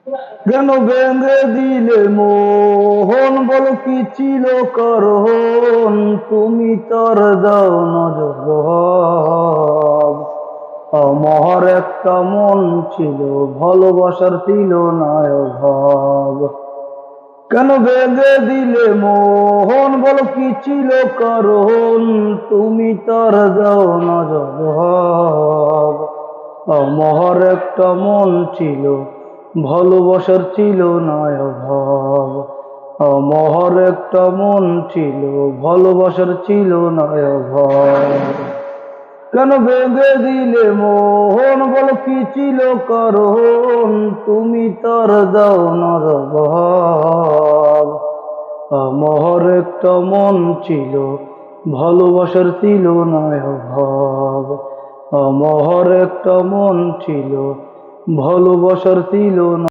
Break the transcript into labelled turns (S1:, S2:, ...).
S1: কেন ভেঙে দিলে মোহন, বলো কি ছিল কারণ? তুমি তার দাও নজর জবাব। আমার একটা মন ছিল, ভালোবাসার ছিল না অভাব। কেন ভেঙে দিলে মোহন, বলো কি ছিল কারণ? তুমি তার দাও না জবাব। আমার একটা মন ছিল, ভালোবাসার ছিল না অভাব। আমার একটা মন ছিল, ভালোবাসার ছিল না অভাব। কেন ভেঙে দিলে মোহন, বলো কি ছিল কারণ? তুমি তার দাও না জবাব। আমার একটা মন ছিল, ভালোবাসার ছিল না অভাব। আমার একটা মন ছিল, ভালোবাসার ছিল না।